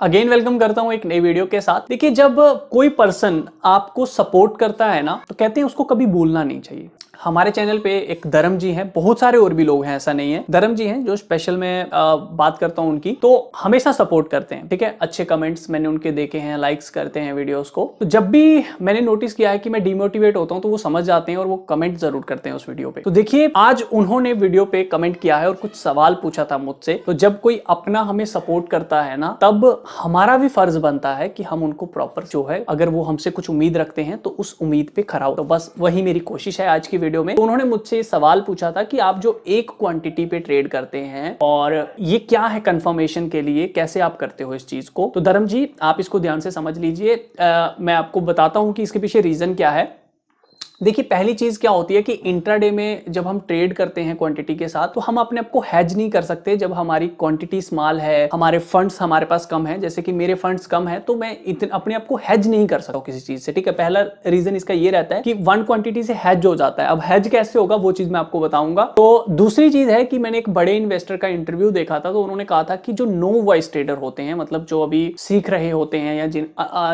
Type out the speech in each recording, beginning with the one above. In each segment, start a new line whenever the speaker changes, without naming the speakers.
Again welcome करता हूं एक नई वीडियो के साथ। देखिए, जब कोई पर्सन आपको सपोर्ट करता है ना, तो कहते हैं उसको कभी भूलना नहीं चाहिए। हमारे चैनल पे एक धर्म जी हैं, बहुत सारे और भी लोग हैं, ऐसा नहीं है। धर्म जी हैं जो स्पेशल में बात करता हूं उनकी, तो हमेशा सपोर्ट करते हैं। ठीक है, अच्छे कमेंट्स मैंने उनके देखे हैं, लाइक्स करते हैं वीडियोस को। तो जब भी मैंने नोटिस किया है कि मैं डिमोटिवेट होता हूं, तो वो समझ जाते हैं और वो कमेंट जरूर करते हैं उस वीडियो पे। तो देखिए, आज उन्होंने वीडियो पे कमेंट किया है और कुछ सवाल पूछा था मुझसे। तो जब कोई अपना हमें सपोर्ट करता है ना, तब हमारा भी फर्ज बनता है कि हम उनको प्रॉपर जो है, अगर वो हमसे कुछ उम्मीद रखते हैं तो उस उम्मीद पे खरा हो। तो बस वही मेरी कोशिश है आज की वीडियो में। तो उन्होंने मुझसे सवाल पूछा था कि आप जो एक क्वांटिटी पे ट्रेड करते हैं और ये क्या है, कंफर्मेशन के लिए कैसे आप करते हो इस चीज को। तो धर्म जी, आप इसको ध्यान से समझ लीजिए। मैं आपको बताता हूं कि इसके पीछे रीजन क्या है। देखिए, पहली चीज क्या होती है कि इंट्राडे में जब हम ट्रेड करते हैं क्वांटिटी के साथ, तो हम अपने आप को हेज नहीं कर सकते। जब हमारी क्वांटिटी स्मॉल है, हमारे फंड्स हमारे पास कम है, जैसे कि मेरे फंड्स कम है, तो मैं अपने आप को हेज नहीं कर सकता किसी चीज से। ठीक है, पहला रीजन इसका ये रहता है कि वन क्वांटिटी से हेज हो जाता है। अब हेज कैसे होगा वो चीज मैं आपको बताऊंगा। तो दूसरी चीज है कि मैंने एक बड़े इन्वेस्टर का इंटरव्यू देखा था, तो उन्होंने कहा था कि जो नो वॉइस ट्रेडर होते हैं, मतलब जो अभी सीख रहे होते हैं या जिन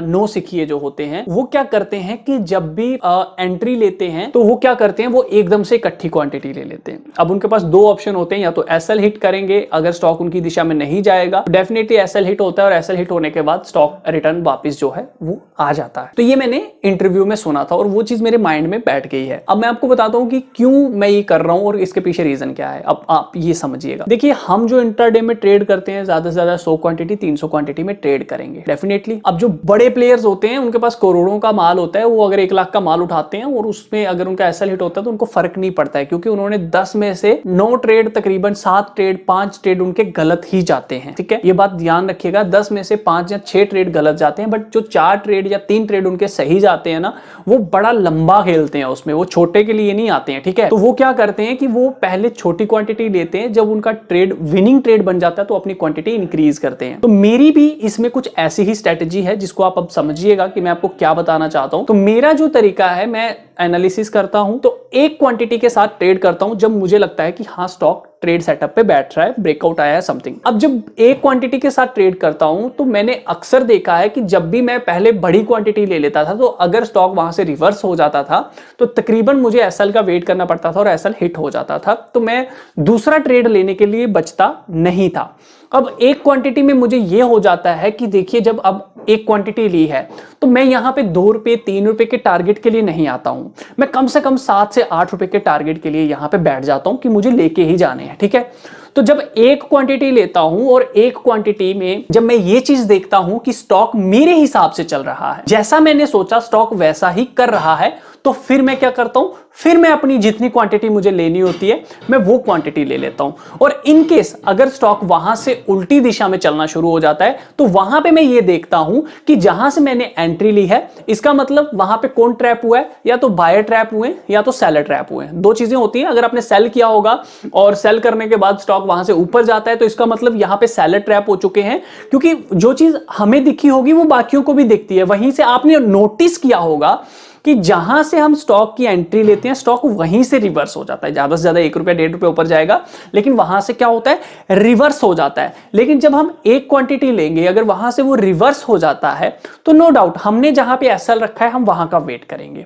नो सीखिए जो होते हैं, वो क्या करते हैं कि जब भी एंट्री लेते हैं तो वो क्या करते हैं, वो एकदम से इकट्ठी क्वांटिटी ले लेते हैं। अब उनके पास दो ऑप्शन होते हैं, या तो एसएल हिट करेंगे, अगर स्टॉक उनकी दिशा में नहीं जाएगा तो डेफिनेटली एसएल हिट होता है, और एसएल हिट होने के बाद स्टॉक रिटर्न वापस जो है वो आ जाता है। तो ये मैंने इंटरव्यू में सुना था और वो चीज मेरे माइंड में बैठ गई है। अब मैं आपको बताता हूं कि क्यों मैं ये कर रहा हूं और इसके पीछे रीजन क्या है। अब आप ये समझिएगा। देखिए, हम जो इंट्राडे में ट्रेड करते हैं, ज्यादा से ज्यादा 100 क्वांटिटी 300 क्वांटिटी में ट्रेड करेंगे डेफिनेटली। अब जो बड़े प्लेयर्स होते हैं, उनके पास करोड़ों का माल होता है, वो अगर 1 लाख का माल उठाते हैं और उसमें अगर उनका एसएल हिट होता है तो उनको फर्क नहीं पड़ता है, क्योंकि उन्होंने 10 में से 9 ट्रेड, तकरीबन 7 ट्रेड, 5 ट्रेड उनके गलत ही जाते हैं। ठीक है, ये बात ध्यान रखिएगा। 10 में से 5 या 6 ट्रेड गलत जाते हैं, बट जो 4 ट्रेड या 3 ट्रेड उनके सही जाते हैं ना, वो बड़ा लंबा खेलते हैं उसमें, वो छोटे के लिए नहीं आते हैं। ठीक है, तो वो क्या करते हैं कि वो पहले छोटी क्वांटिटी लेते हैं, जब उनका ट्रेड विनिंग ट्रेड बन जाता है तो अपनी क्वांटिटी इंक्रीज करते हैं। तो मेरी भी इसमें कुछ ऐसी ही स्ट्रेटेजी है, जिसको आप अब समझिएगा कि मैं आपको क्या बताना चाहता हूं। तो मेरा जो तरीका है, मैं एनालिसिस करता हूं, तो एक क्वांटिटी के साथ ट्रेड करता हूं जब मुझे लगता है कि हाँ, स्टॉक ट्रेड सेटअप पे बैठ रहा है, ब्रेकआउट आया है समथिंग। अब जब एक क्वांटिटी के साथ ट्रेड करता हूं, तो मैंने अक्सर देखा है कि जब भी मैं पहले बड़ी क्वांटिटी ले लेता था, तो अगर स्टॉक वहां से रिवर्स हो जाता था तो तकरीबन मुझे एसएल का वेट करना पड़ता था और एसएल हिट हो जाता था, तो मैं दूसरा ट्रेड लेने के लिए बचता नहीं था। अब एक क्वांटिटी में मुझे यह हो जाता है कि देखिए, जब अब एक क्वांटिटी ली है तो मैं यहां पे 2 रुपए 3 रुपए के टारगेट के लिए नहीं आता हूं, मैं कम से कम 7 से 8 रुपए के टारगेट के लिए यहां पे बैठ जाता हूं कि मुझे लेके ही जाने हैं। ठीक है, तो जब एक क्वांटिटी लेता हूं और एक क्वांटिटी में जब मैं ये चीज देखता हूं कि स्टॉक मेरे हिसाब से चल रहा है, जैसा मैंने सोचा स्टॉक वैसा ही कर रहा है, तो फिर मैं क्या करता हूं, फिर मैं अपनी जितनी क्वांटिटी मुझे लेनी होती है मैं वो क्वांटिटी ले लेता हूं। और इन केस अगर स्टॉक वहां से उल्टी दिशा में चलना शुरू हो जाता है, तो वहां पे मैं ये देखता हूं कि जहां से मैंने एंट्री ली है, इसका मतलब वहां पे कौन ट्रैप हुआ है, या तो बायर ट्रैप हुए या तो सेलर ट्रैप हुए। दो चीजें होती हैं। अगर आपने सेल किया होगा और सेल करने के बाद स्टॉक वहां से ऊपर जाता है, तो इसका मतलब यहां पे सेलर ट्रैप हो चुके हैं, क्योंकि जो चीज हमें दिखी होगी वो बाकियों को भी दिखती है। वहीं से आपने नोटिस किया होगा कि जहां से हम स्टॉक की एंट्री लेते हैं, स्टॉक वहीं से रिवर्स हो जाता है। ज्यादा से ज्यादा 1 रुपया 1.5 रुपये ऊपर जाएगा, लेकिन वहां से क्या होता है, रिवर्स हो जाता है। लेकिन जब हम एक क्वांटिटी लेंगे, अगर वहां से वो रिवर्स हो जाता है, तो नो डाउट हमने जहां पे एसएल रखा है हम वहां का वेट करेंगे।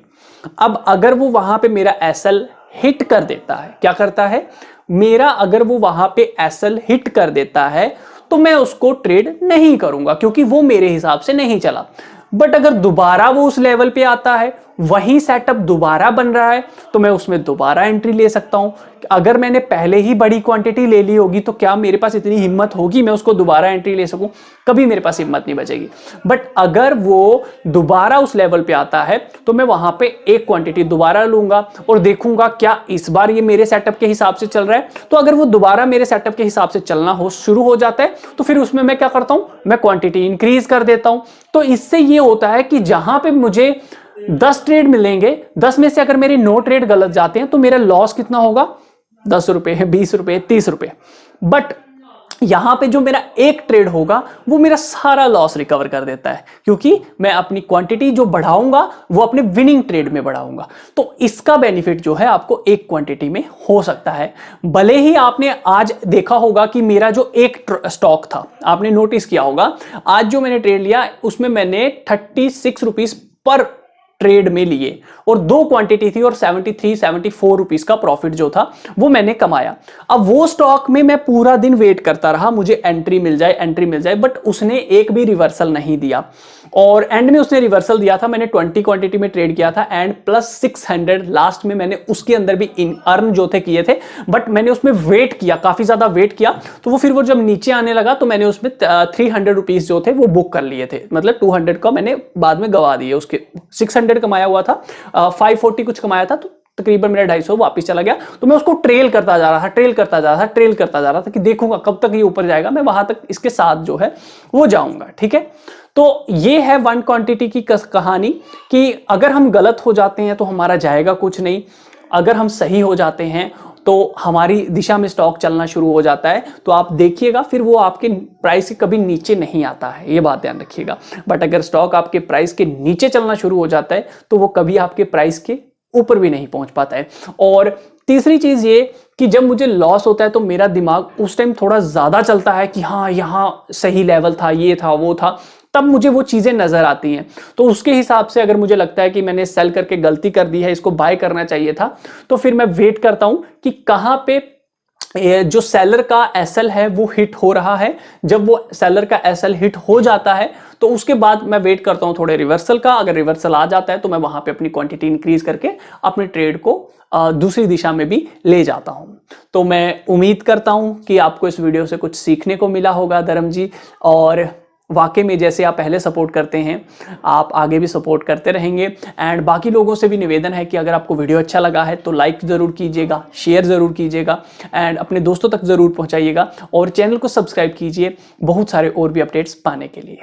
अब अगर वो वहां पे मेरा एसएल हिट कर देता है, क्या करता है मेरा, अगर वो वहां पे एसएल हिट कर देता है, तो मैं उसको ट्रेड नहीं करूंगा, क्योंकि वो मेरे हिसाब से नहीं चला। बट अगर दोबारा वो उस लेवल पे आता है, वही सेटअप दोबारा बन रहा है, तो मैं उसमें दोबारा एंट्री ले सकता हूं। अगर मैंने पहले ही बड़ी क्वांटिटी ले ली होगी, तो क्या मेरे पास इतनी हिम्मत होगी मैं उसको दोबारा एंट्री ले सकूं? कभी मेरे पास हिम्मत नहीं बचेगी। बट अगर वो दोबारा उस लेवल पे आता है, तो मैं वहां पे एक क्वांटिटी दोबारा लूंगा और देखूंगा क्या इस बार ये मेरे सेटअप के हिसाब से चल रहा है। तो अगर वो दोबारा मेरे सेटअप के हिसाब से चलना हो शुरू हो जाता है, तो फिर उसमें मैं क्या करता हूं, मैं क्वांटिटी इंक्रीज कर देता हूं। तो इससे ये होता है कि जहां पे मुझे 10 ट्रेड मिलेंगे, 10 में से अगर मेरे 9 ट्रेड गलत जाते हैं, तो मेरा लॉस कितना होगा, 10 रुपए, 20 रुपए, 30 रुपए। बट यहां पे जो मेरा एक ट्रेड होगा वो मेरा सारा लॉस रिकवर कर देता है, क्योंकि मैं अपनी क्वांटिटी जो बढ़ाऊंगा वो अपने विनिंग ट्रेड में बढ़ाऊंगा। तो इसका बेनिफिट जो है आपको एक क्वांटिटी में हो सकता है। भले ही आपने आज देखा होगा कि मेरा जो एक स्टॉक था, आपने नोटिस किया होगा आज जो मैंने ट्रेड लिया उसमें मैंने 36 रुपीज पर ट्रेड में लिए और 2 क्वांटिटी थी और 74 रुपीस का प्रॉफिट जो था वो मैंने कमाया। अब वो स्टॉक में मैं पूरा दिन वेट करता रहा मुझे एंट्री मिल जाए, बट उसने एक भी रिवर्सल नहीं दिया और एंड में उसने रिवर्सल दिया था। मैंने 20 क्वांटिटी में ट्रेड किया था एंड प्लस 600 लास्ट में मैंने उसके अंदर भी अर्न जो थे किए थे, बट मैंने उसमें वेट किया, काफी ज्यादा वेट किया। तो वो फिर वो जब नीचे आने लगा तो मैंने उसमें 300 रुपीज जो थे वो बुक कर लिए थे, मतलब 200 का मैंने बाद में गवा दिए। उसके 600 कमाया हुआ था, 540 कुछ कमाया था, तो तकरीबन मेरा 250 वापस चला गया। तो मैं उसको ट्रेल करता जा रहा था कि देखूंगा कब तक ये ऊपर जाएगा, मैं वहां तक इसके साथ जो है वो जाऊंगा। ठीक है, तो ये है वन क्वांटिटी की कहानी कि अगर हम गलत हो जाते हैं तो हमारा जाएगा कुछ नहीं, अगर हम सही हो जाते हैं तो हमारी दिशा में स्टॉक चलना शुरू हो जाता है। तो आप देखिएगा फिर वो आपके प्राइस के कभी नीचे नहीं आता है, ये बात ध्यान रखिएगा। बट अगर स्टॉक आपके प्राइस के नीचे चलना शुरू हो जाता है तो वो कभी आपके प्राइस के ऊपर भी नहीं पहुंच पाता है। और तीसरी चीज ये कि जब मुझे लॉस होता है तो मेरा दिमाग उस टाइम थोड़ा ज्यादा चलता है कि हाँ यहाँ सही लेवल था, ये था वो था, तब मुझे वो चीजें नजर आती हैं। तो उसके हिसाब से अगर मुझे लगता है कि मैंने सेल करके गलती कर दी है, इसको बाय करना चाहिए था, तो फिर मैं वेट करता हूं कि कहां पे जो सेलर का एसएल है वो हिट हो रहा है। जब वो सेलर का एसएल हिट हो जाता है तो उसके बाद मैं वेट करता हूं थोड़े रिवर्सल का। अगर रिवर्सल आ जाता है तो मैं वहां पे अपनी क्वांटिटी इंक्रीज करके अपने ट्रेड को दूसरी दिशा में भी ले जाता हूं। तो मैं उम्मीद करता हूं कि आपको इस वीडियो से कुछ सीखने को मिला होगा धर्म जी, और वाकई में जैसे आप पहले सपोर्ट करते हैं आप आगे भी सपोर्ट करते रहेंगे। एंड बाकी लोगों से भी निवेदन है कि अगर आपको वीडियो अच्छा लगा है तो लाइक ज़रूर कीजिएगा, शेयर ज़रूर कीजिएगा एंड अपने दोस्तों तक ज़रूर पहुंचाइएगा और चैनल को सब्सक्राइब कीजिए बहुत सारे और भी अपडेट्स पाने के लिए।